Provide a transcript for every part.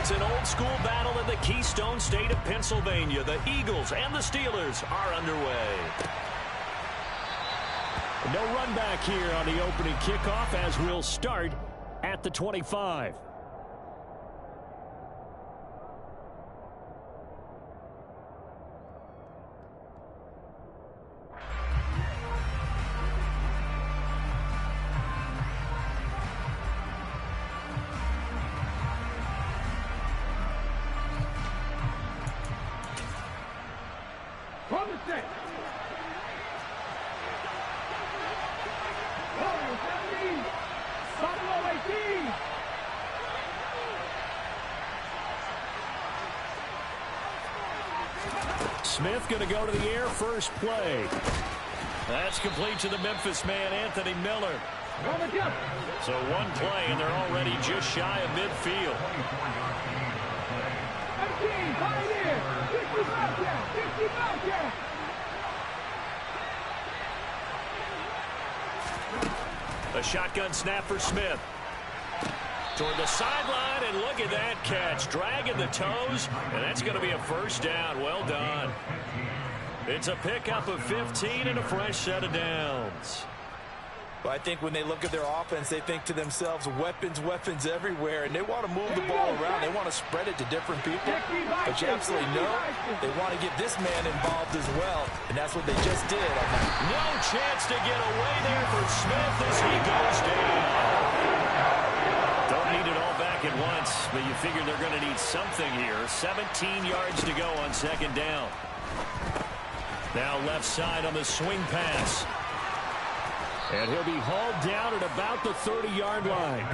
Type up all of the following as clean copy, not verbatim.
It's an old-school battle in the Keystone State of Pennsylvania. The Eagles and the Steelers are underway. No run back here on the opening kickoff as we'll start at the 25. Smith going to go to the air first play. That's complete to the Memphis man, Anthony Miller. So one play, and they're already just shy of midfield. A shotgun snap for Smith. Toward the sideline, and look at that catch. Dragging the toes, and that's going to be a first down. Well done. It's a pickup of 15 and a fresh set of downs. Well, I think when they look at their offense, they think to themselves, weapons, weapons everywhere, and they want to move the ball around. They want to spread it to different people. But you absolutely know they want to get this man involved as well, and that's what they just did. No chance to get away there for Smith as he goes down. Don't need it all back at once, but you figure they're going to need something here. 17 yards to go on second down. Now left side on the swing pass. And he'll be hauled down at about the 30-yard line.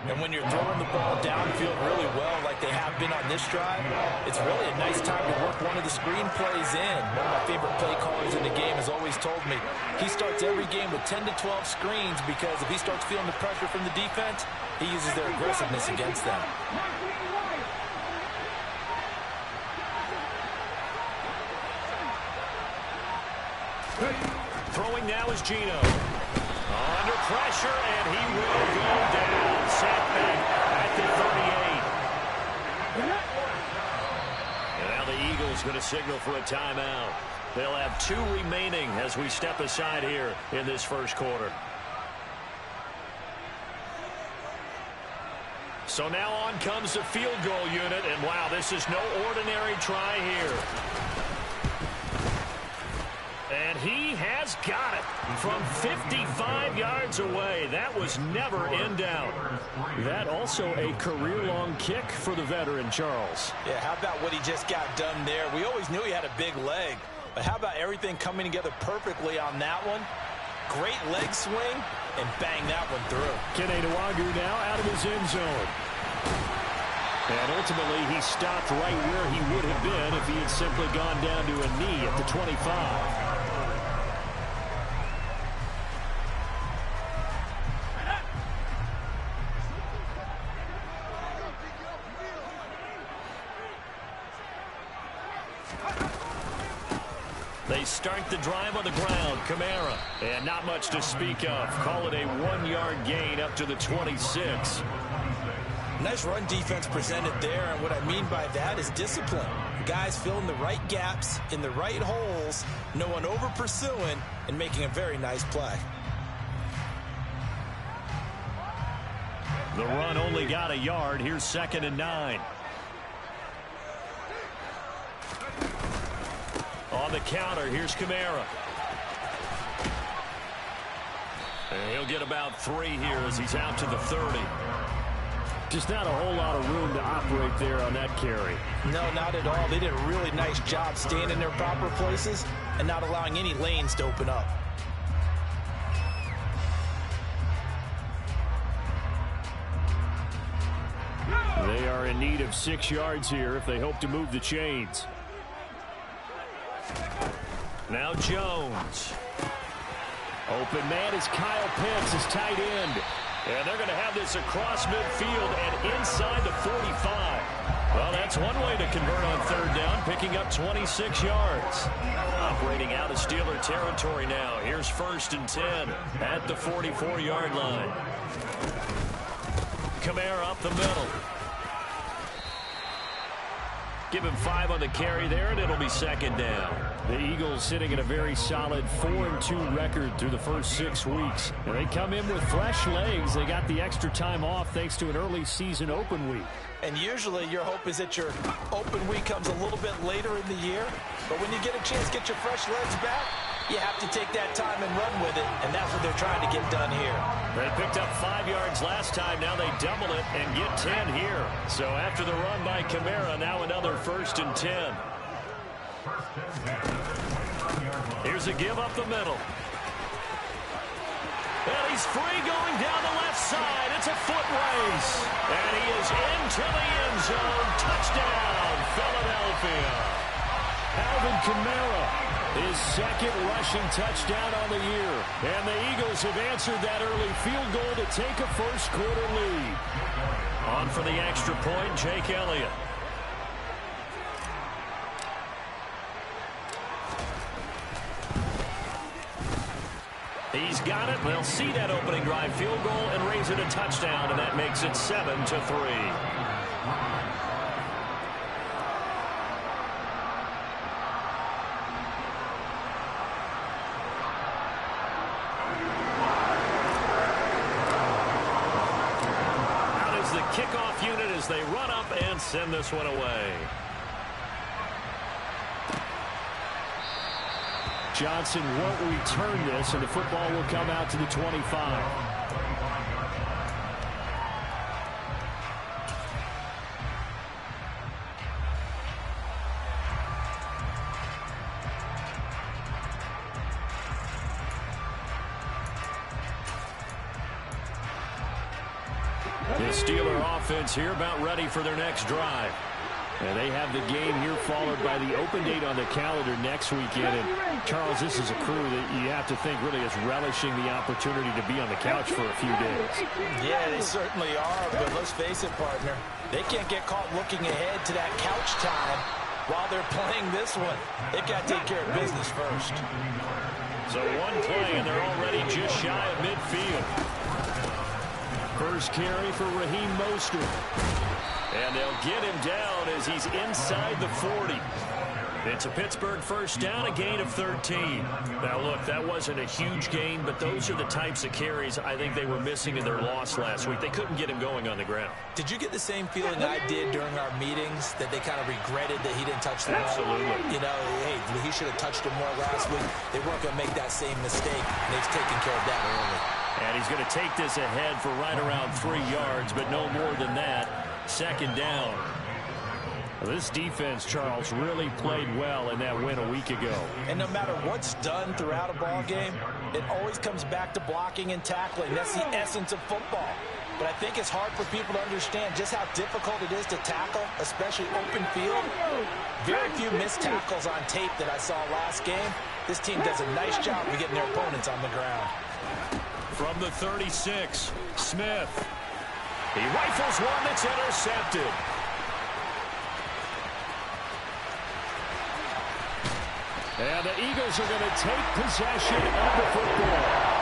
And when you're throwing the ball downfield really well like they have been on this drive, it's really a nice time to work one of the screen plays in. One of my favorite play callers in the game has always told me he starts every game with 10 to 12 screens because if he starts feeling the pressure from the defense, he uses their aggressiveness against them. Throwing now is Gino. Under pressure, and he will go down. Set back at the 38. And now the Eagles going to signal for a timeout. They'll have 2 remaining as we step aside here in this first quarter. So now on comes the field goal unit, and wow, this is no ordinary try here. And he has got it from 55 yards away. That was never in doubt. That also a career-long kick for the veteran, Charles. Yeah, how about what he just got done there? We always knew he had a big leg, but how about everything coming together perfectly on that one? Great leg swing, and bang that one through. Kene Nwagu now out of his end zone. And ultimately, he stopped right where he would have been if he had simply gone down to a knee at the 25. They start the drive on the ground. Kamara. And not much to speak of. Call it a 1-yard gain up to the 26. Nice run defense presented there, and what I mean by that is discipline. Guys filling the right gaps in the right holes, no one over pursuing, and making a very nice play. The run only got a yard. Here's 2nd and 9. On the counter, here's Kamara. And he'll get about 3 here as he's out to the 30. Just not a whole lot of room to operate there on that carry. No, not at all. They did a really nice job staying in their proper places and not allowing any lanes to open up. They are in need of 6 yards here if they hope to move the chains. Now Jones. Open man is Kyle Pitts, his tight end. And they're going to have this across midfield and inside the 45. Well, that's one way to convert on 3rd down, picking up 26 yards. Operating out of Steeler territory now. Here's 1st and 10 at the 44-yard line. Kamara up the middle. Give him 5 on the carry there, and it'll be second down. The Eagles sitting at a very solid 4-2 record through the first 6 weeks. And they come in with fresh legs. They got the extra time off thanks to an early season open week. And usually your hope is that your open week comes a little bit later in the year. But when you get a chance to get your fresh legs back, you have to take that time and run with it. And that's what they're trying to get done here. They picked up 5 yards last time. Now they double it and get 10 here. So after the run by Kamara, now another 1st and 10. Here's a give up the middle. And he's free going down the left side. It's a foot race. And he is into the end zone. Touchdown, Philadelphia. Alvin Kamara, his 2nd rushing touchdown on the year. And the Eagles have answered that early field goal to take a first-quarter lead. On for the extra point, Jake Elliott. He's got it. They'll see that opening drive field goal and raise it a touchdown, and that makes it 7-3. Out is the kickoff unit as they run up and send this one away. Johnson won't return this, and the football will come out to the 25. The Steeler offense here about ready for their next drive. And they have the game here followed by the open date on the calendar next weekend. And, Charles, this is a crew that you have to think really is relishing the opportunity to be on the couch for a few days. Yeah, they certainly are. But let's face it, partner, they can't get caught looking ahead to that couch time while they're playing this one. They've got to take care of business first. So one play, and they're already just shy of midfield. First carry for Raheem Mostert. And they'll get him down as he's inside the 40. It's a Pittsburgh first down, a gain of 13. Now, look, that wasn't a huge gain, but those are the types of carries I think they were missing in their loss last week. They couldn't get him going on the ground. Did you get the same feeling I did during our meetings, that they kind of regretted that he didn't touch the ball? Absolutely. You know, hey, he should have touched him more last week. They weren't going to make that same mistake, and they've taken care of that early. And he's going to take this ahead for right around 3 yards, but no more than that. Second down. This defense, Charles, really played well in that win a week ago. And no matter what's done throughout a ball game, it always comes back to blocking and tackling. That's the essence of football. But I think it's hard for people to understand just how difficult it is to tackle, especially open field. Very few missed tackles on tape that I saw last game. This team does a nice job of getting their opponents on the ground. From the 36, Smith. He rifles one that's intercepted. And the Eagles are going to take possession of the football.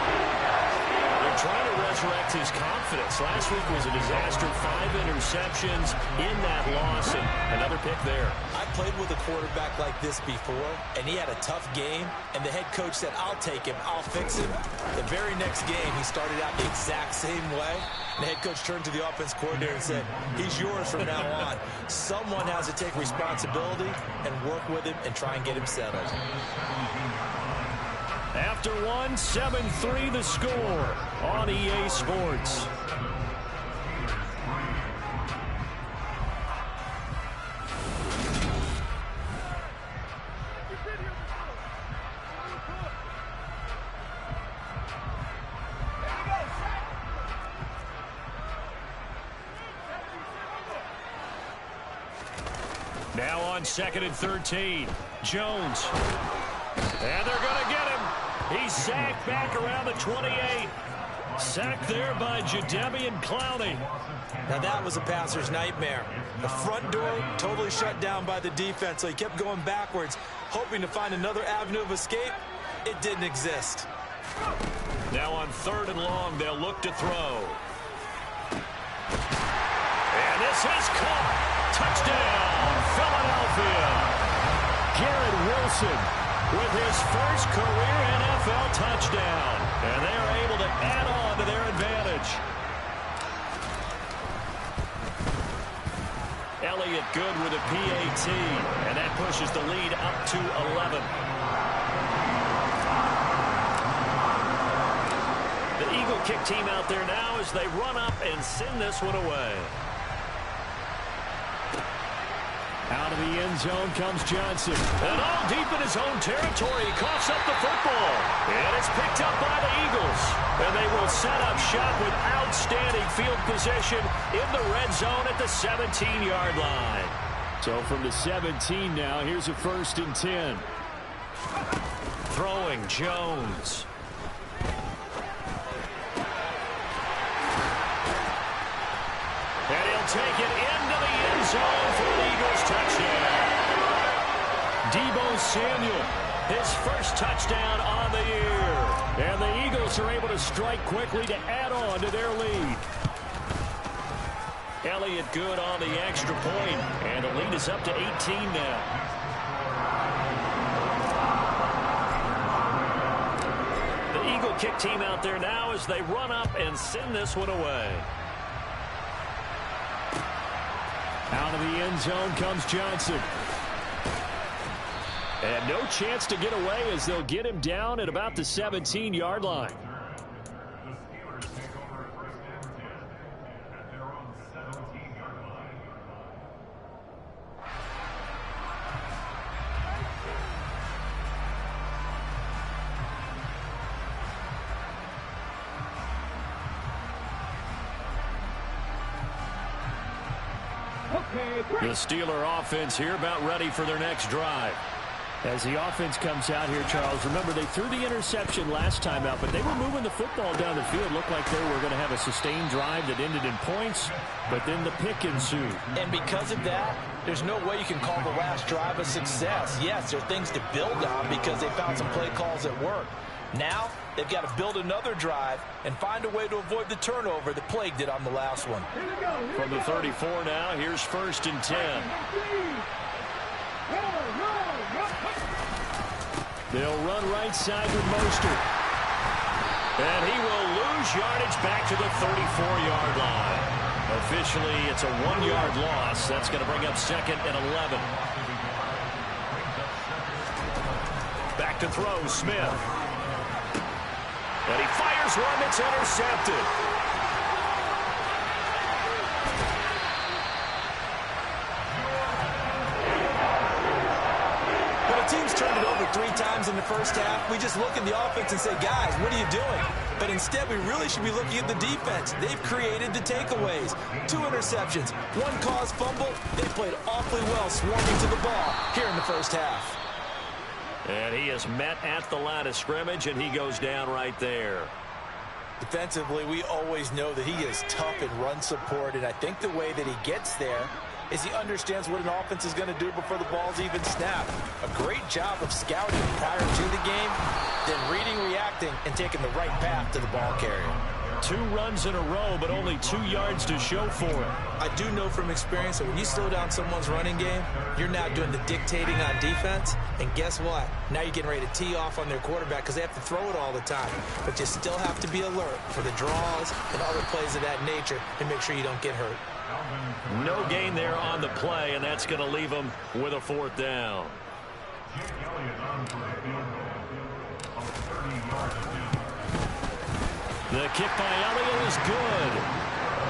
They're trying to resurrect his confidence. Last week was a disaster. 5 interceptions in that loss, and another pick there. I played with a quarterback like this before, and he had a tough game, and the head coach said, I'll take him, I'll fix him. The very next game, he started out the exact same way. The head coach turned to the offense coordinator and said, he's yours from now on. Someone has to take responsibility and work with him and try and get him settled. After one, 7-3 the score on EA Sports. Now on 2nd and 13, Jones. And they're going to get him. He's sacked back around the 28. Sacked there by Jadeveon Clowney. Now that was a passer's nightmare. The front door totally shut down by the defense, so he kept going backwards, hoping to find another avenue of escape. It didn't exist. Now on 3rd and long, they'll look to throw. And this is caught. Touchdown, Philadelphia. Garrett Wilson with his first career NFL touchdown. And they are able to add on to their advantage. Elliott good with a PAT. And that pushes the lead up to 11. The Eagle kick team out there now as they run up and send this one away. Out of the end zone comes Johnson. And all deep in his own territory. He coughs up the football. And it's picked up by the Eagles. And they will set up shop with outstanding field position in the red zone at the 17-yard line. So from the 17 now, here's a 1st and 10. Throwing Jones. And he'll take it into the end zone for the Eagles touchdown. Deebo Samuel, his first touchdown on the year. And the Eagles are able to strike quickly to add on to their lead. Elliott good on the extra point, and the lead is up to 18 now. The Eagle kick team out there now as they run up and send this one away. Out of the end zone comes Johnson. And no chance to get away as they'll get him down at about the 17-yard line. The Steeler offense here about ready for their next drive. As the offense comes out here, Charles, remember they threw the interception last time out, but they were moving the football down the field. Looked like they were going to have a sustained drive that ended in points, but then the pick ensued. And because of that, there's no way you can call the last drive a success. Yes, there are things to build on because they found some play calls that work. Now, they've got to build another drive and find a way to avoid the turnover that plagued it on the last one. From the 34 now, here's 1st and 10. They'll run right side with Mostert. And he will lose yardage back to the 34-yard line. Officially, it's a 1-yard loss. That's going to bring up 2nd and 11. Back to throw, Smith. And he fires one that's intercepted. When a team's turned it over 3 times in the first half, we just look at the offense and say, guys, what are you doing? But instead, we really should be looking at the defense. They've created the takeaways. 2 interceptions, 1 caused fumble. They played awfully well swarming to the ball here in the first half. And he is met at the line of scrimmage, and he goes down right there. Defensively, we always know that he is tough in run support, and I think the way that he gets there is he understands what an offense is going to do before the ball's even snapped. A great job of scouting prior to the game, then reading, reacting, and taking the right path to the ball carrier. 2 runs in a row, but only 2 yards to show for it. I do know from experience that when you slow down someone's running game, you're now doing the dictating on defense. And guess what? Now you're getting ready to tee off on their quarterback because they have to throw it all the time. But you still have to be alert for the draws and other plays of that nature and make sure you don't get hurt. No gain there on the play, and that's going to leave them with a 4th down. The kick by Elliott is good.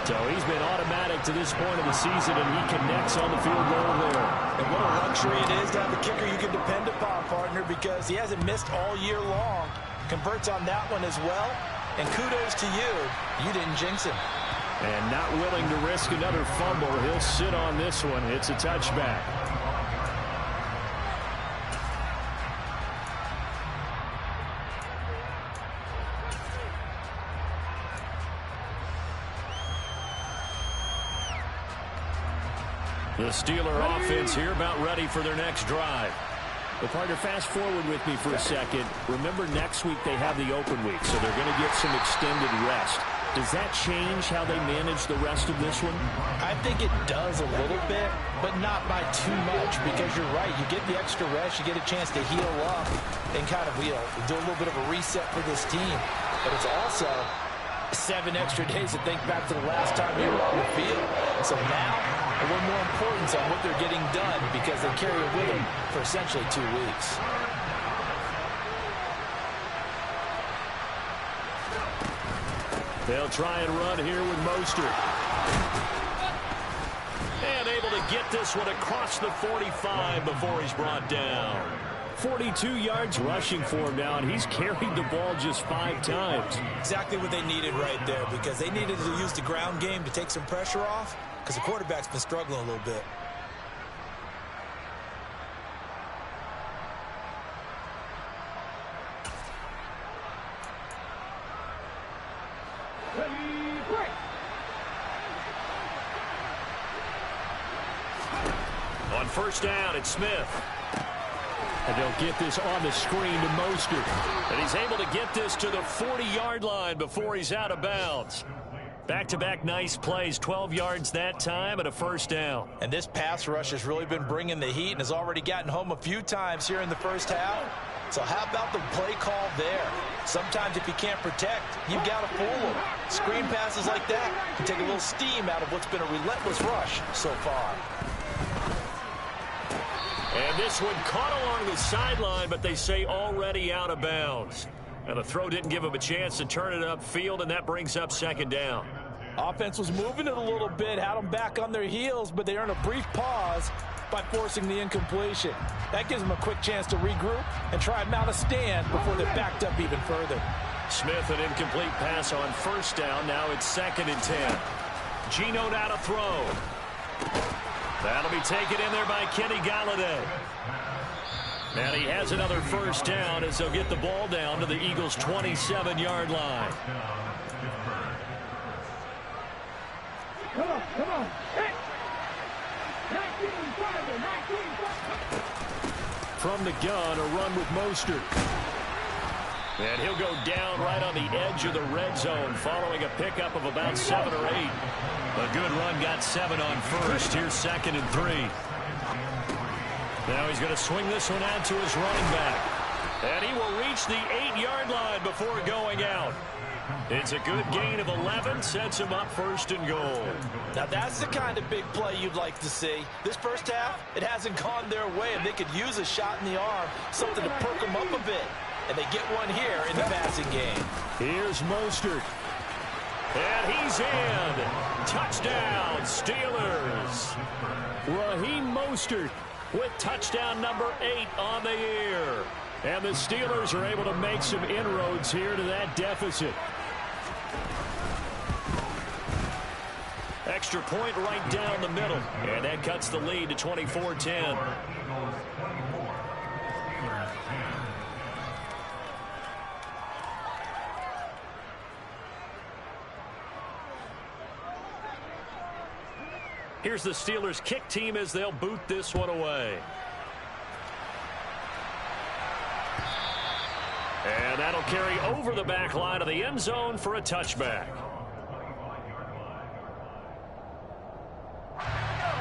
So he's been automatic to this point of the season, and he connects on the field goal there. And what a luxury it is to have a kicker you can depend upon, partner, because he hasn't missed all year long. Converts on that one as well. And kudos to you. You didn't jinx him. And not willing to risk another fumble. He'll sit on this one. It's a touchback. The Steeler offense here about ready for their next drive. Well, partner, fast forward with me for a second. Remember, next week they have the open week, so they're going to get some extended rest. Does that change how they manage the rest of this one? I think it does a little bit, but not by too much, because you're right. You get the extra rest, you get a chance to heal up and kind of do a little bit of a reset for this team. But it's also 7 extra days to think back to the last time you were on the field. And so now, a little more importance on what they're getting done, because they carry it with them for essentially 2 weeks. They'll try and run here with Mostert. And able to get this one across the 45 before he's brought down. 42 yards rushing for him now, and he's carried the ball just 5 times. Exactly what they needed right there, because they needed to use the ground game to take some pressure off, because the quarterback's been struggling a little bit. On first down, it's Smith. And they'll get this on the screen to Mostert. And he's able to get this to the 40-yard line before he's out of bounds. Back-to-back nice plays, 12 yards that time and a first down. And this pass rush has really been bringing the heat and has already gotten home a few times here in the first half. So how about the play call there? Sometimes if you can't protect, you've got to fool them. Screen passes like that can take a little steam out of what's been a relentless rush so far. And this one caught along the sideline, but they say already out of bounds. And the throw didn't give him a chance to turn it upfield, and that brings up second down. Offense was moving it a little bit, had them back on their heels, but they earned a brief pause by forcing the incompletion. That gives them a quick chance to regroup and try and mount a stand before they're backed up even further. Smith, an incomplete pass on first down. Now it's 2nd and 10. Geno now to throw. That'll be taken in there by Kenny Galladay. And he has another first down as they'll get the ball down to the Eagles' 27-yard line. Come on. Hey. 19, From the gun, a run with Mostert. And he'll go down right on the edge of the red zone following a pickup of about 7 or 8. A good run, got 7 on first. Here's 2nd and 3. Now he's going to swing this one out to his running back. And he will reach the 8-yard line before going out. It's a good gain of 11, sets him up 1st and goal. Now that's the kind of big play you'd like to see. This first half, it hasn't gone their way, and they could use a shot in the arm, something to perk them up a bit. And they get one here in the passing game. Here's Mostert. And he's in. Touchdown, Steelers. Raheem Mostert with touchdown number 8 on the year. And the Steelers are able to make some inroads here to that deficit. Extra point right down the middle. And that cuts the lead to 24-10. Here's the Steelers kick team as they'll boot this one away. And that'll carry over the back line of the end zone for a touchback.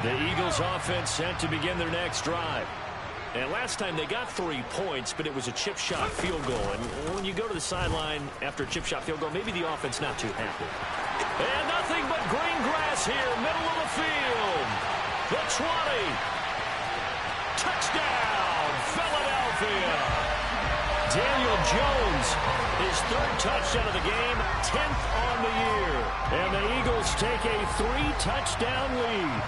The Eagles offense set to begin their next drive. And last time they got 3 points, but it was a chip shot field goal. And when you go to the sideline after a chip shot field goal, maybe the offense not too happy. And nothing but green grass here, middle of the field. The 20. Touchdown, Philadelphia. Daniel Jones, his 3rd touchdown of the game, 10th on the year. And the Eagles take a 3-touchdown lead.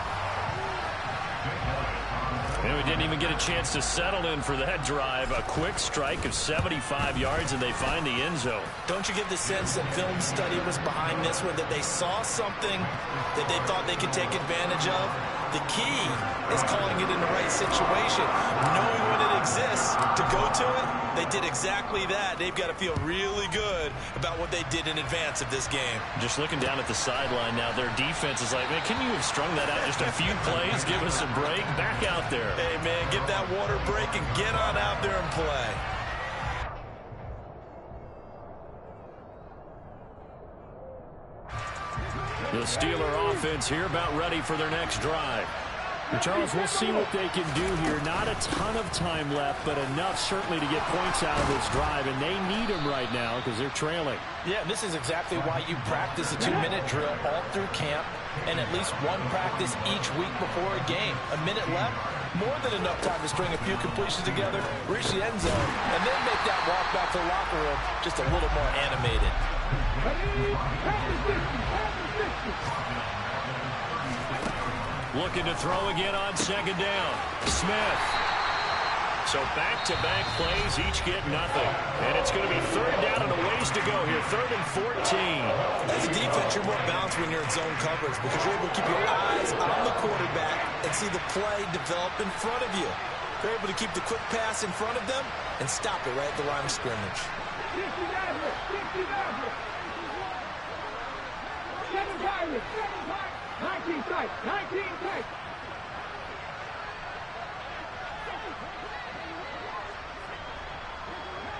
And we didn't even get a chance to settle in for that drive. A quick strike of 75 yards, and they find the end zone. Don't you get the sense that film study was behind this one, that they saw something that they thought they could take advantage of? The key is calling it in the right situation, knowing when it exists to go to it. They did exactly that. They've got to feel really good about what they did in advance of this game. Just looking down at the sideline now, their defense is like, man, can you have strung that out just a few plays? Give us a break. Back out there. Hey, man, give that water break and get on out there and play. The Steeler offense here about ready for their next drive. And Charles, we'll see what they can do here. Not a ton of time left, but enough certainly to get points out of this drive, and they need them right now because they're trailing. Yeah, this is exactly why you practice a 2-minute drill all through camp and at least one practice each week before a game. A minute left, more than enough time to string a few completions together, reach the end zone, and then make that walk back to the locker room just a little more animated. Looking to throw again on second down. Smith. So back-to-back plays, each get nothing. And it's going to be third down and a ways to go here. 3rd and 14. As a defense, you're more balanced when you're in zone coverage because you're able to keep your eyes on the quarterback and see the play develop in front of you. You're able to keep the quick pass in front of them and stop it right at the line of scrimmage. 19 tight, 19 tight.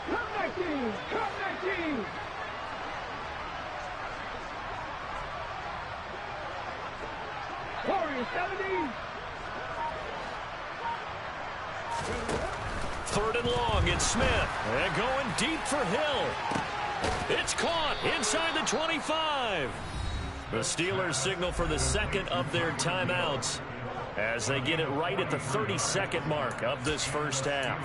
Come 19, come 19. Warriors 70. 3rd and long, it's Smith. And going deep for Hill. It's caught inside the 25. The Steelers signal for the second of their timeouts as they get it right at the 32nd mark of this first half.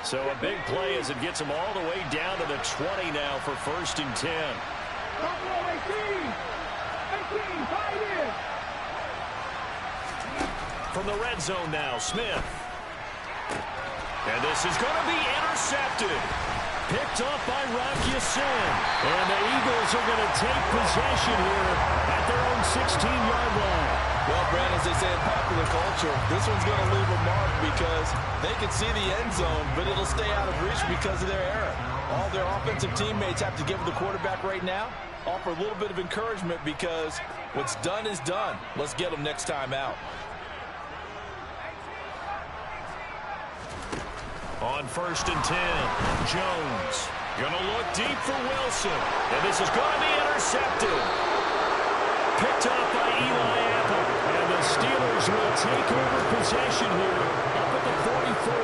So a big play as it gets them all the way down to the 20 now for 1st and 10. 18, 5 in. From the red zone now, Smith. And this is going to be intercepted. Picked off by Rocky Sin. And the Eagles are going to take possession here at their own 16-yard line. Well, Brandon, as they say in popular culture, this one's going to leave a mark because they can see the end zone, but it'll stay out of reach because of their error. All their offensive teammates have to give the quarterback right now, offer a little bit of encouragement because what's done is done. Let's get them next time out. On 1st and 10, Jones going to look deep for Wilson. And this is going to be intercepted. Picked up by Eli Apple. And the Steelers will take over possession here up at the 44.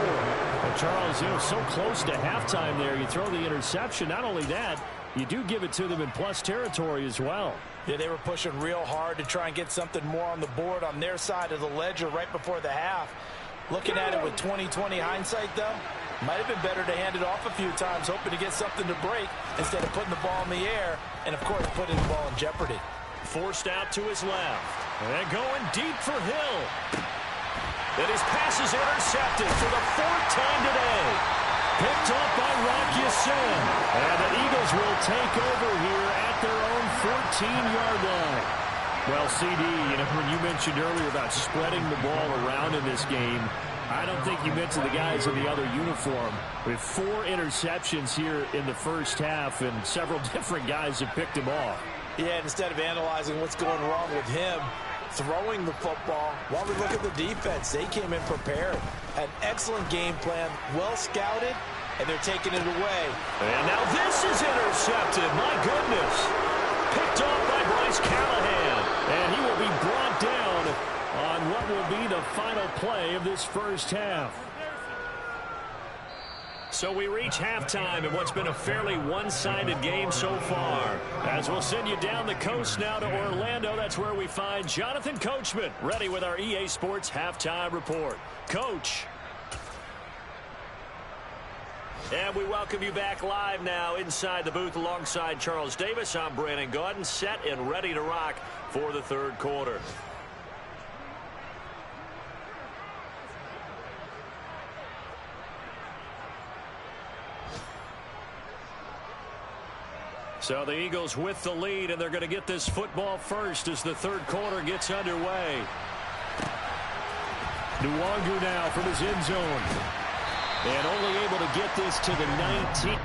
Well, Charles, you know, so close to halftime there. You throw the interception. Not only that, you do give it to them in plus territory as well. Yeah, they were pushing real hard to try and get something more on the board on their side of the ledger right before the half. Looking at it with 20/20 hindsight, though, might have been better to hand it off a few times, hoping to get something to break instead of putting the ball in the air and, of course, putting the ball in jeopardy. Forced out to his left. And going deep for Hill. And his pass is intercepted for the 4th time today. Picked up by Rocky Sin. And the Eagles will take over here at their own 14-yard line. Well, CD, you know, when you mentioned earlier about spreading the ball around in this game, I don't think you meant to the guys in the other uniform. With 4 interceptions here in the first half, and several different guys have picked him off. Yeah, instead of analyzing what's going wrong with him, throwing the football, while we look at the defense, they came in prepared. An excellent game plan, well scouted, and they're taking it away. And now this is intercepted. My goodness. Picked off by Bryce Callahan. And he will be brought down on what will be the final play of this first half. So we reach halftime in what's been a fairly one-sided game so far. As we'll send you down the coast now to Orlando, that's where we find Jonathan Coachman ready with our EA Sports Halftime Report. Coach. And we welcome you back live now inside the booth alongside Charles Davis. I'm Brandon Gaudin, set and ready to rock for the third quarter. So the Eagles with the lead, and they're going to get this football first as the third quarter gets underway. Nwangu now from his end zone. And only able to get this to the 19.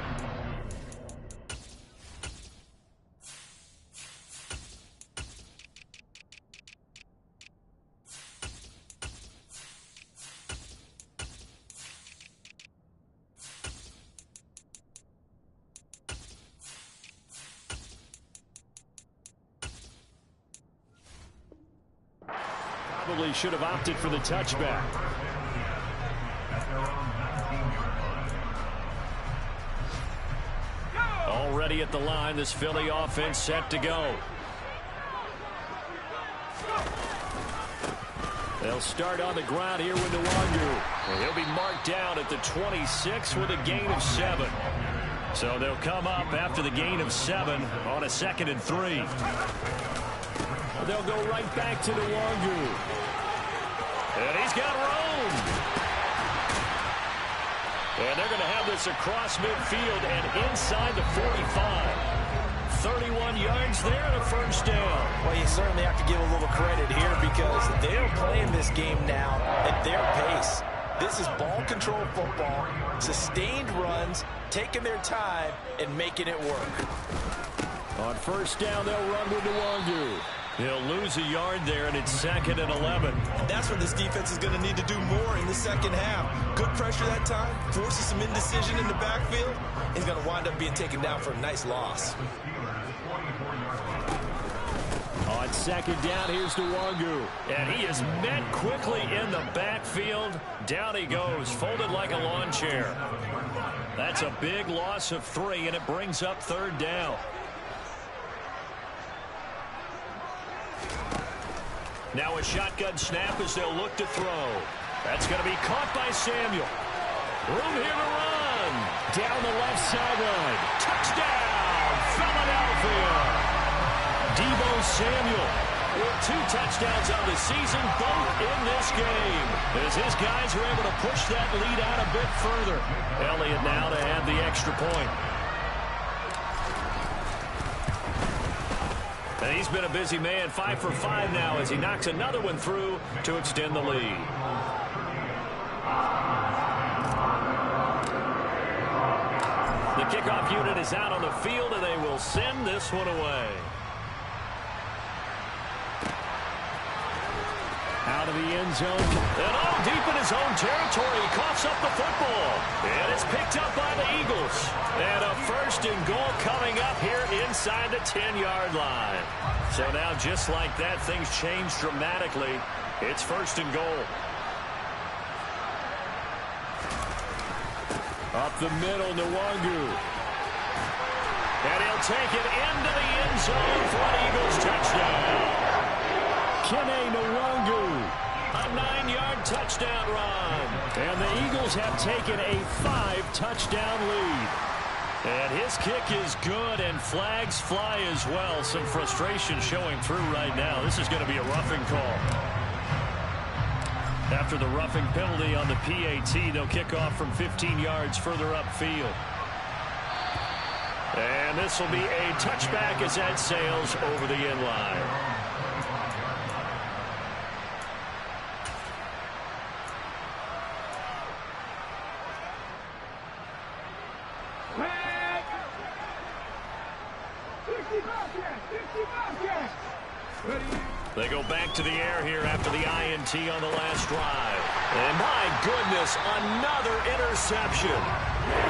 probably should have opted for the touchback. Already at the line, this Philly offense set to go. They'll start on the ground here with Nwangu. He'll be marked down at the 26 with a gain of 7. So they'll come up after the gain of 7 on a 2nd and 3. They'll go right back to Nwangu. And he's got room. And they're going to have this across midfield and inside the 45. 31 yards there and a first down. Well, you certainly have to give a little credit here because they're playing this game now at their pace. This is ball control football, sustained runs, taking their time, and making it work. On first down, they'll run with Nwangu. He'll lose a yard there, and it's 2nd and 11. That's what this defense is going to need to do more in the second half. Good pressure that time, forces some indecision in the backfield. He's going to wind up being taken down for a nice loss. On 2nd down, here's Nwangu. And he is met quickly in the backfield. Down he goes, folded like a lawn chair. That's a big loss of 3, and it brings up 3rd down. Now a shotgun snap as they'll look to throw. That's going to be caught by Samuel. Room here to run. Down the left sideline. Touchdown, Philadelphia. Deebo Samuel with 2 touchdowns on the season, both in this game. As his guys are able to push that lead out a bit further. Elliott now to add the extra point. And he's been a busy man, 5 for 5 now as he knocks another one through to extend the lead. The kickoff unit is out on the field, and they will send this one away. Out of the end zone. And all deep in his own territory. He coughs up the football. And it's picked up by the Eagles. And a 1st and goal coming up here inside the 10-yard line. So now just like that, things change dramatically. It's 1st and goal. Up the middle, Nwangu. And he'll take it into the end zone for an Eagles touchdown. Kene Nwangu, a 9-yard touchdown run. And the Eagles have taken a 5-touchdown lead. And his kick is good, and flags fly as well. Some frustration showing through right now. This is going to be a roughing call. After the roughing penalty on the PAT, they'll kick off from 15 yards further upfield. And this will be a touchback as that sails over the end line. They go back to the air here after the INT on the last drive. And my goodness, another interception.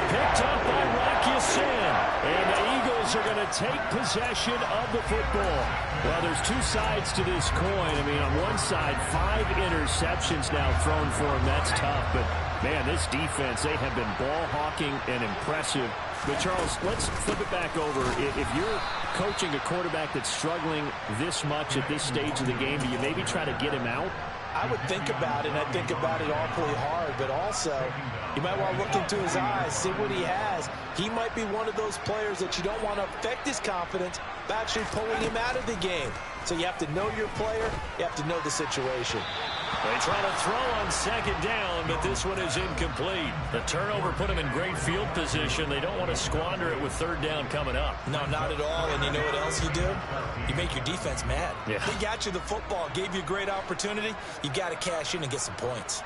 Picked up by Rocky Sin. And the Eagles are going to take possession of the football. Well, there's 2 sides to this coin. I mean, on one side, 5 interceptions now thrown for him. That's tough. But, man, this defense, they have been ball hawking and impressive. But, Charles, let's flip it back over. If you're coaching a quarterback that's struggling this much at this stage of the game, do you maybe try to get him out? I would think about it, and I think about it awfully hard, but also you might want to look into his eyes, see what he has. He might be one of those players that you don't want to affect his confidence by actually pulling him out of the game. So you have to know your player, you have to know the situation. They try to throw on 2nd down, but this one is incomplete. The turnover put them in great field position. They don't want to squander it with 3rd down coming up. No, not at all. And you know what else you do? You make your defense mad. Yeah. They got you the football, gave you a great opportunity. You got to cash in and get some points.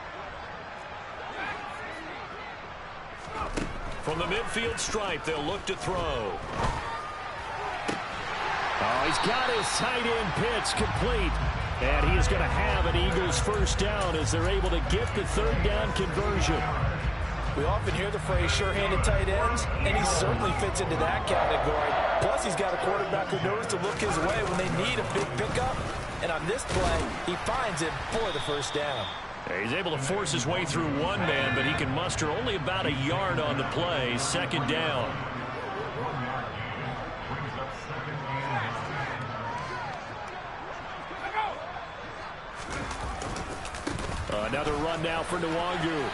From the midfield stripe, they'll look to throw. Oh, he's got his tight end pitch complete. And he is going to have an Eagles 1st down as they're able to get the 3rd down conversion. We often hear the phrase sure-handed tight ends, and he certainly fits into that category. Plus, he's got a quarterback who knows to look his way when they need a big pickup. And on this play, he finds it for the first down. He's able to force his way through one man, but he can muster only about a yard on the play. Second down. Another run now for Nwangu.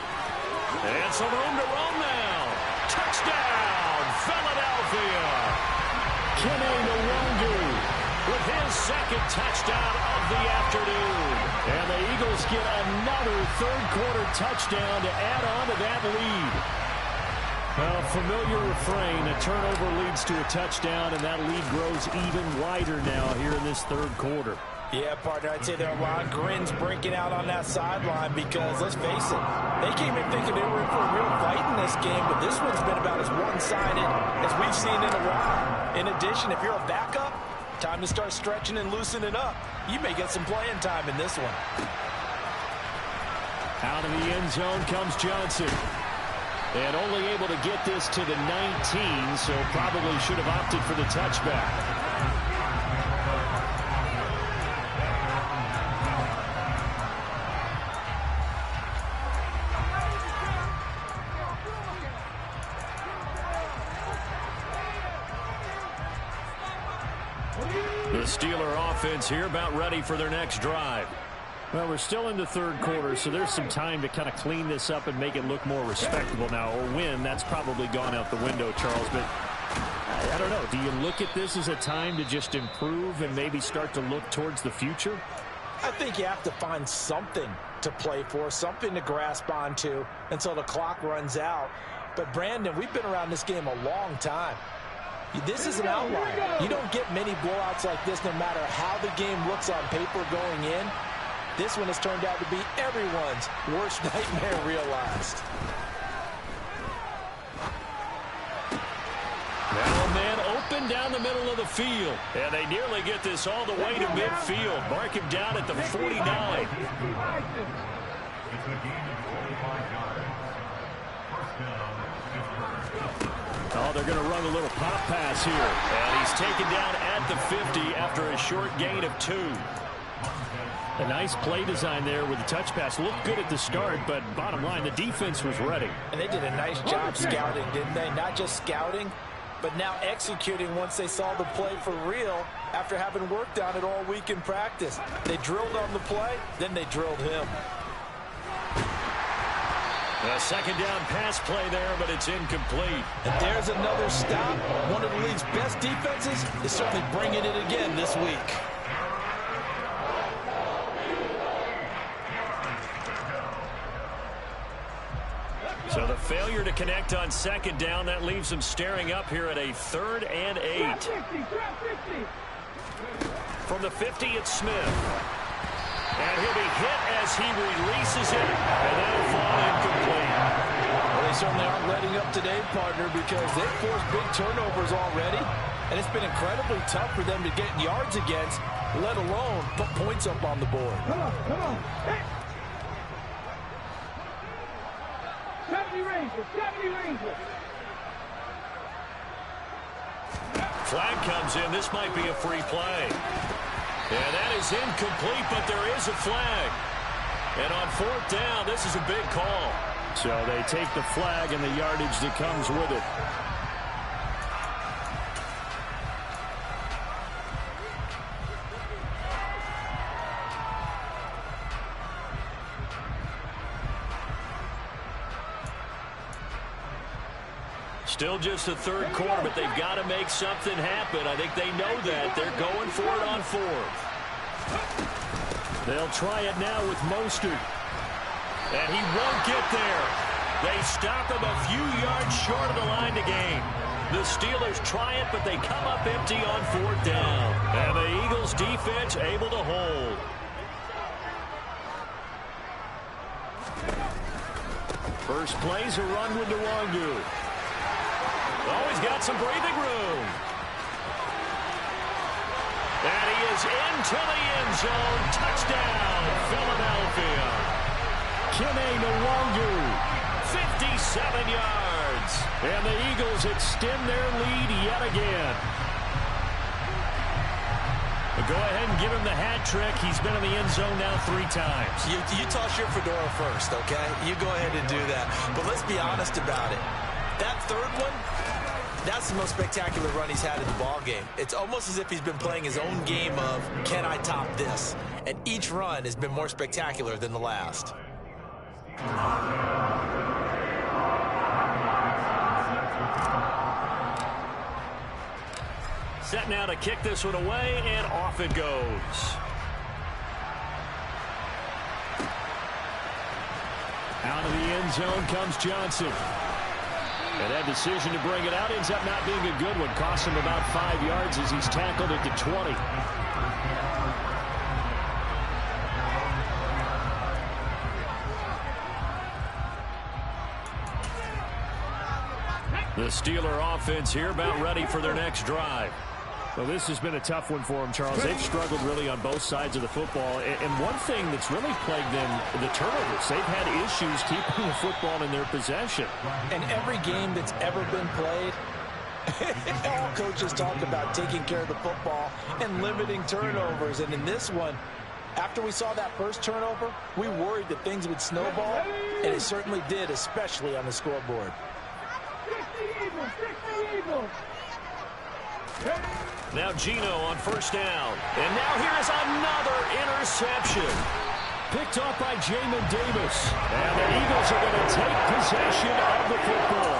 And some room to roam now. Touchdown, Philadelphia. Kene Nwangu with his second touchdown of the afternoon. And the Eagles get another third-quarter touchdown to add on to that lead. Well, familiar refrain, a turnover leads to a touchdown, and that lead grows even wider now here in this third quarter. Yeah, partner, I'd say there are a lot of grins breaking out on that sideline because, let's face it, they came in thinking they were in for a real fight in this game, but this one's been about as one-sided as we've seen in a while. In addition, if you're a backup, time to start stretching and loosening up. You may get some playing time in this one. Out of the end zone comes Johnson. And only able to get this to the 19, so probably should have opted for the touchback. The Steeler offense here about ready for their next drive. Well, we're still in the third quarter, so there's some time to kind of clean this up and make it look more respectable now. Or win, that's probably gone out the window, Charles. But I don't know. Do you look at this as a time to just improve and maybe start to look towards the future? I think you have to find something to play for, something to grasp onto until the clock runs out. But, Brandon, we've been around this game a long time. This is an outlier. You don't get many blowouts like this no matter how the game looks on paper going in. This one has turned out to be everyone's worst nightmare realized. Now a man open down the middle of the field. And they nearly get this all the way to midfield. Mark him down at the 49. Oh, they're going to run a little pop pass here. And he's taken down at the 50 after a short gain of 2. A nice play design there with the touch pass. Looked good at the start, but bottom line, the defense was ready. And they did a nice job scouting, didn't they? Not just scouting, but now executing once they saw the play for real after having worked on it all week in practice. They drilled on the play, then they drilled him. A second down pass play there, but it's incomplete. And there's another stop. One of the league's best defenses is certainly bringing it again this week. So the failure to connect on second down, that leaves them staring up here at a 3rd and 8. From the 50, it's Smith. And he'll be hit as he releases it, and that'll fall incomplete. Well, they certainly aren't letting up today, partner, because they've forced big turnovers already, and it's been incredibly tough for them to get yards against, let alone put points up on the board. Come on. Hey. 70 Rangers. Flag comes in. This might be a free play. And that is incomplete, but there is a flag. And on 4th down, this is a big call. So they take the flag and the yardage that comes with it. Still just the third quarter, but they've got to make something happen. I think they know that. They're going for it on 4th. They'll try it now with Mostert. And he won't get there. They stop him a few yards short of the line to gain. The Steelers try it, but they come up empty on 4th down. And the Eagles defense able to hold. First play's a run with Nwangu. Oh, he's got some breathing room. And he is into the end zone. Touchdown, Philadelphia. Kene Nwangu 57 yards. And the Eagles extend their lead yet again. But go ahead and give him the hat trick. He's been in the end zone now 3 times. You toss your fedora first, okay? You go ahead and do that. But let's be honest about it. That third one, that's the most spectacular run he's had in the ball game. It's almost as if he's been playing his own game of, can I top this? And each run has been more spectacular than the last. Set now to kick this one away, and off it goes. Out of the end zone comes Johnson. And that decision to bring it out ends up not being a good one. Costs him about 5 yards as he's tackled at the 20. The Steeler offense here about ready for their next drive. Well, this has been a tough one for them, Charles. They've struggled really on both sides of the football. And one thing that's really plagued them, the turnovers. They've had issues keeping the football in their possession. And every game that's ever been played, all coaches talk about taking care of the football and limiting turnovers. And in this one, after we saw that first turnover, we worried that things would snowball, and it certainly did, especially on the scoreboard. Now Gino on first down. And now here's another interception. Picked off by Jamin Davis. And the Eagles are going to take possession of the football.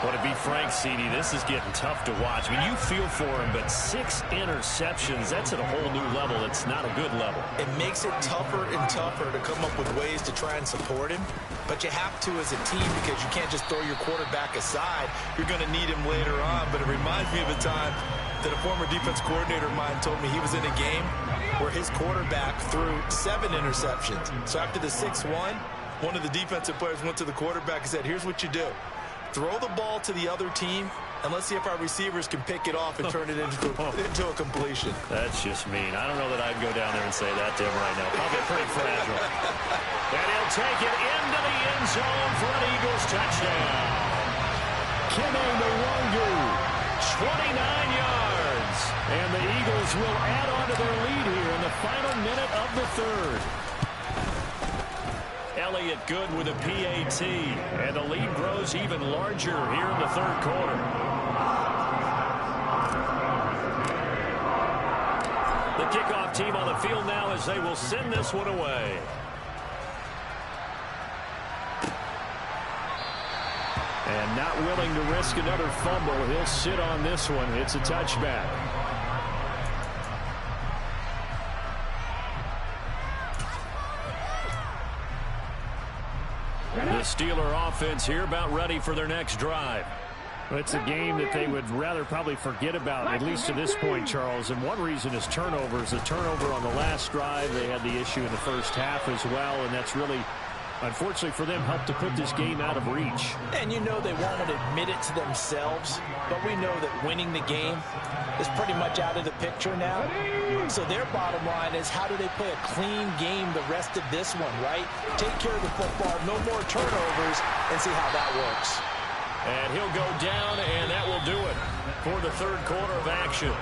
Well, to be frank, CD, this is getting tough to watch. I mean, you feel for him, but 6 interceptions, that's at a whole new level. It's not a good level. It makes it tougher and tougher to come up with ways to try and support him. But you have to as a team because you can't just throw your quarterback aside. You're going to need him later on. But it reminds me of a time that a former defense coordinator of mine told me he was in a game where his quarterback threw 7 interceptions. So after the 6-1, one of the defensive players went to the quarterback and said, here's what you do. Throw the ball to the other team, and let's see if our receivers can pick it off and turn it into a completion. That's just mean. I don't know that I'd go down there and say that to him right now. Probably pretty fragile. And he'll take it into the end zone for an Eagles touchdown. Kene Nwangwu, 29 yards. And the Eagles will add on to their lead here in the final minute of the third. Elliott good with a PAT, and the lead grows even larger here in the third quarter. The kickoff team on the field now as they will send this one away. And not willing to risk another fumble, he'll sit on this one. It's a touchback. The Steeler offense here about ready for their next drive. It's a game that they would rather probably forget about, at least to this point, Charles. And one reason is turnovers. The turnover on the last drive, they had the issue in the first half as well, and that's really, unfortunately for them, helped to put this game out of reach. And you know they won't admit it to themselves, but we know that winning the game is pretty much out of the picture now. So their bottom line is, how do they play a clean game the rest of this one, right? Take care of the football, no more turnovers, and see how that works. And he'll go down, and that will do it for the third quarter of action.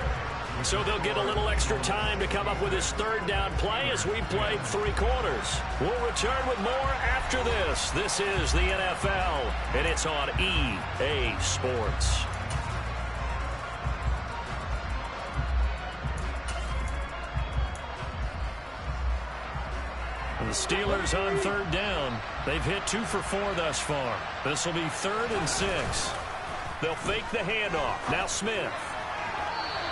So they'll get a little extra time to come up with his third down play as we played 3 quarters. We'll return with more after this. This is the NFL, and it's on EA Sports. The Steelers on third down. They've hit 2 for 4 thus far. This will be 3rd and 6. They'll fake the handoff. Now Smith.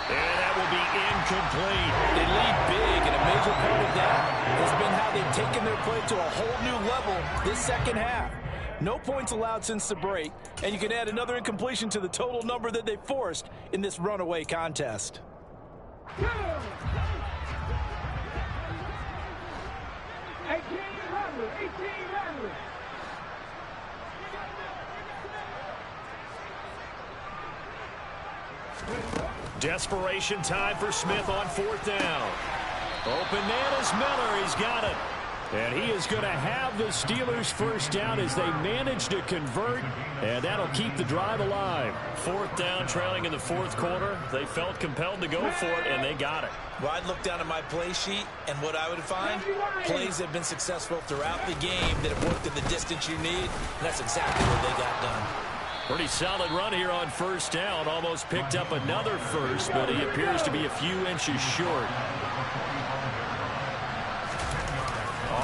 And that will be incomplete. They lead big, and a major part of that has been how they've taken their play to a whole new level this second half. No points allowed since the break, and you can add another incompletion to the total number that they forced in this runaway contest. 18 runners. Desperation time for Smith on 4th down. Open man is Miller. He's got it. And he is going to have the Steelers first down as they manage to convert, and that'll keep the drive alive. Fourth down, trailing in the fourth quarter. They felt compelled to go for it, and they got it. Well, I'd look down at my play sheet, and what I would find, plays have been successful throughout the game that have worked at the distance you need, and that's exactly what they got done. Pretty solid run here on first down. Almost picked up another first, but he appears to be a few inches short.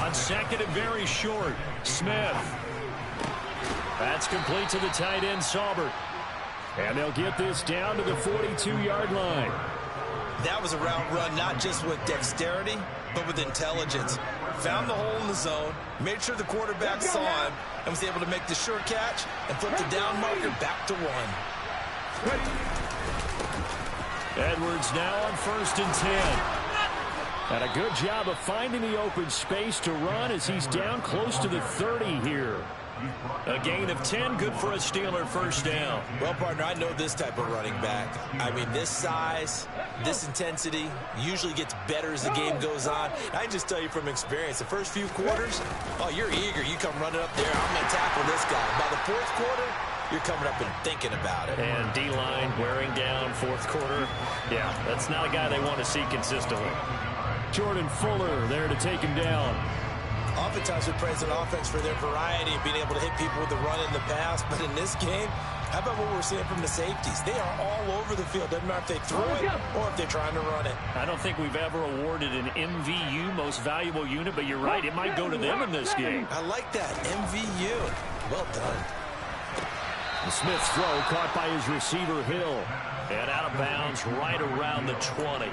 On second and very short, Smith. That's complete to the tight end, Saubert. And they'll get this down to the 42-yard line. That was a route run not just with dexterity, but with intelligence. Found the hole in the zone, made sure the quarterback saw him, and was able to make the sure catch and flip the down marker back to one. Edwards now on 1st and 10. And a good job of finding the open space to run as he's down close to the 30 here. A gain of 10, good for a Steeler first down. Well, partner, I know this type of running back. I mean, this size, this intensity usually gets better as the game goes on. I can just tell you from experience, the first few quarters, oh, you're eager. You come running up there, I'm going to tackle this guy. By the fourth quarter, you're coming up and thinking about it. And D-line wearing down fourth quarter. Yeah, that's not a guy they want to see consistently. Jordan Fuller there to take him down. Oftentimes we praise an offense for their variety and being able to hit people with the run in the pass. But in this game, how about what we're seeing from the safeties? They are all over the field. Doesn't matter if they throw it or if they're trying to run it. I don't think we've ever awarded an MVU, most valuable unit, but you're right. It might go to them in this game. I like that. MVU. Well done. The Smith's throw caught by his receiver, Hill. And out of bounds right around the 20.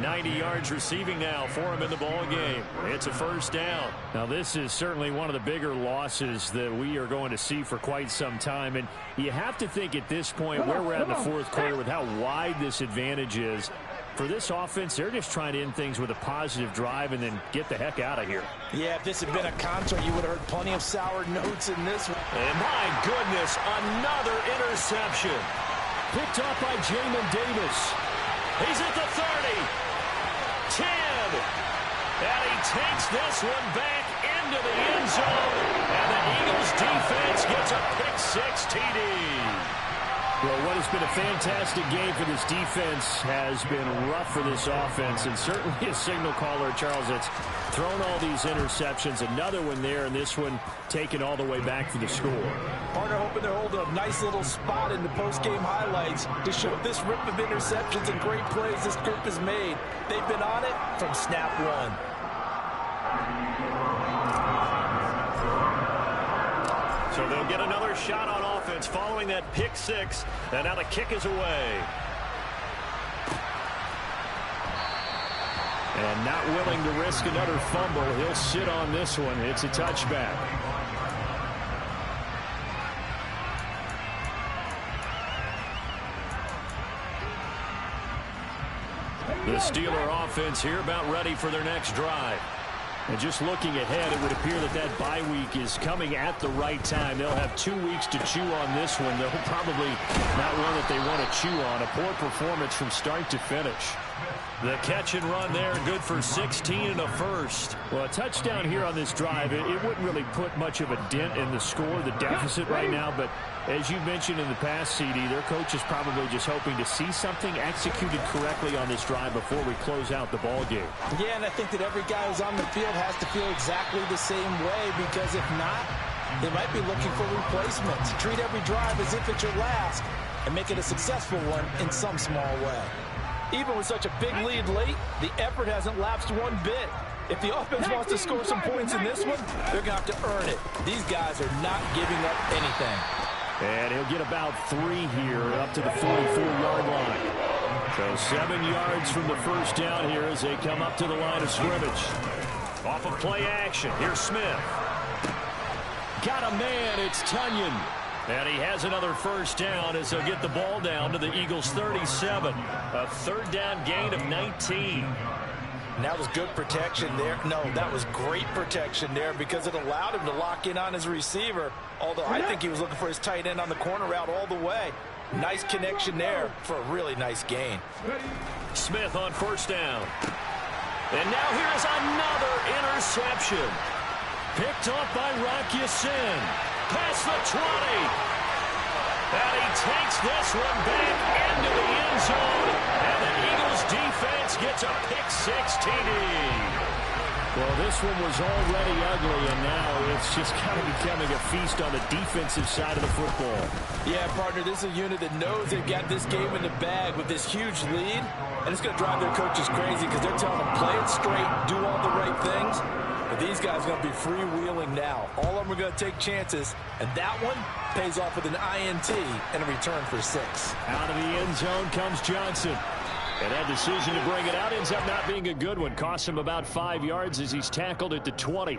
90 yards receiving now for him in the ball game. It's a first down. Now this is certainly one of the bigger losses that we are going to see for quite some time. And you have to think at this point where we're at in the fourth quarter with how wide this advantage is. For this offense, they're just trying to end things with a positive drive and then get the heck out of here. Yeah, if this had been a concert, you would have heard plenty of sour notes in this one. And my goodness, another interception. Picked up by Jamin Davis. He's at the 30, 10, and he takes this one back into the end zone, and the Eagles defense gets a pick-6 TD. Well, what has been a fantastic game for this defense has been rough for this offense, and certainly a signal caller, Charles, that's thrown all these interceptions. Another one there, and this one taken all the way back for the score. Partner hoping they're holding a nice little spot in the post-game highlights to show this rip of interceptions and great plays this group has made. They've been on it from snap one. So they'll get another shot on offense following that pick-6, and now the kick is away. And not willing to risk another fumble. He'll sit on this one. It's a touchback. The Steeler offense here about ready for their next drive. And just looking ahead, it would appear that that bye week is coming at the right time. They'll have 2 weeks to chew on this one. They'll probably not one that they want to chew on. A poor performance from start to finish. The catch and run there, good for 16 and a first. Well, a touchdown here on this drive, it wouldn't really put much of a dent in the score, the deficit right now. But as you mentioned in the past, CD, their coach is probably just hoping to see something executed correctly on this drive before we close out the ball game. Yeah, and I think that every guy who's on the field has to feel exactly the same way, because if not, they might be looking for replacements. Treat every drive as if it's your last and make it a successful one in some small way. Even with such a big lead late, the effort hasn't lapsed one bit. If the offense wants to score some points in this one, they're going to have to earn it. These guys are not giving up anything. And he'll get about 3 here up to the 44-yard line. So 7 yards from the first down here as they come up to the line of scrimmage. Off of play action, here's Smith. Got a man, it's Tunyon. And he has another first down as they'll get the ball down to the Eagles' 37. A third down gain of 19. And that was good protection there. No, that was great protection there because it allowed him to lock in on his receiver. Although I think he was looking for his tight end on the corner route all the way. Nice connection there for a really nice gain. Smith on first down. And now here's another interception. Picked off by Rocky Sin. Past the 20. And he takes this one back into the end zone. And the Eagles defense gets a pick-6 TD. Well, this one was already ugly, and now it's just kind of becoming a feast on the defensive side of the football. Yeah, partner, this is a unit that knows they've got this game in the bag with this huge lead, and it's going to drive their coaches crazy because they're telling them play it straight, do all the right things. But these guys are going to be freewheeling now. All of them are going to take chances, and that one pays off with an INT and a return for 6. Out of the end zone comes Johnson. And that decision to bring it out ends up not being a good one. Costs him about 5 yards as he's tackled at the 20.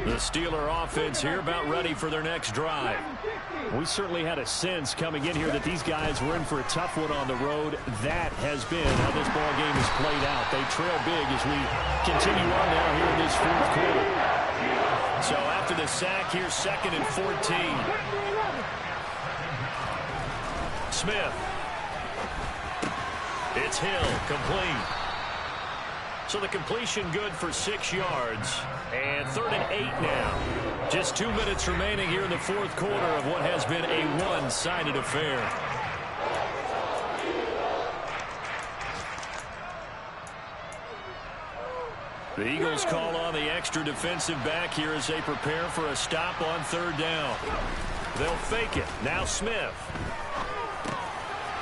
The Steeler offense here about ready for their next drive. We certainly had a sense coming in here that these guys were in for a tough one on the road. That has been how this ball game has played out. They trail big as we continue on now here in this fourth quarter. So after the sack, here's 2nd and 14. Smith. It's Hill, complete. So the completion good for 6 yards. And 3rd and 8 now. Just 2 minutes remaining here in the fourth quarter of what has been a one-sided affair. The Eagles call on the extra defensive back here as they prepare for a stop on 3rd down. They'll fake it. Now Smith.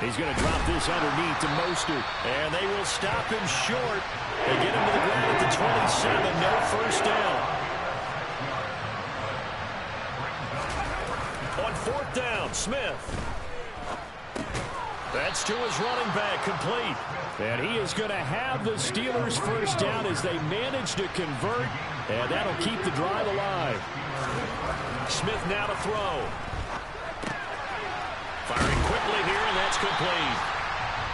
He's going to drop this underneath to Mostert. And they will stop him short. They get him to the ground at the 27. No first down. On 4th down, Smith. That's to his running back, complete. And he is going to have the Steelers first down as they manage to convert. And that'll keep the drive alive. Smith now to throw. Firing quickly here, and that's complete.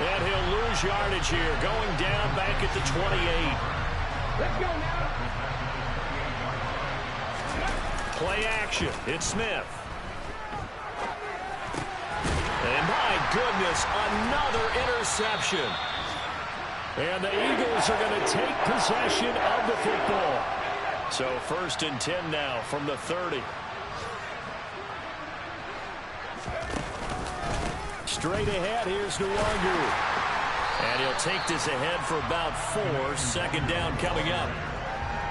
And he'll lose yardage here, going down back at the 28. Let's go now. Play action. It's Smith. And my goodness, another interception. And the Eagles are going to take possession of the football. So 1st and 10 now from the 30. Straight ahead, here's Nwangu. And he'll take this ahead for about 4. 2nd down coming up.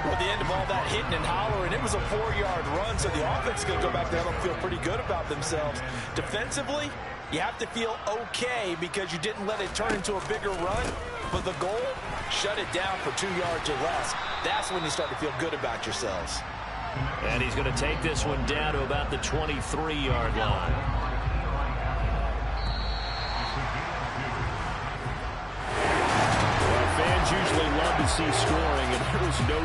Well, at the end of all that hitting and hollering, it was a 4-yard run, so the offense is going to go back there and feel pretty good about themselves. Defensively, you have to feel okay because you didn't let it turn into a bigger run. But the goal, shut it down for 2 yards or less. That's when you start to feel good about yourselves. And he's going to take this one down to about the 23-yard line. Well, fans usually love to see scoring, and there was no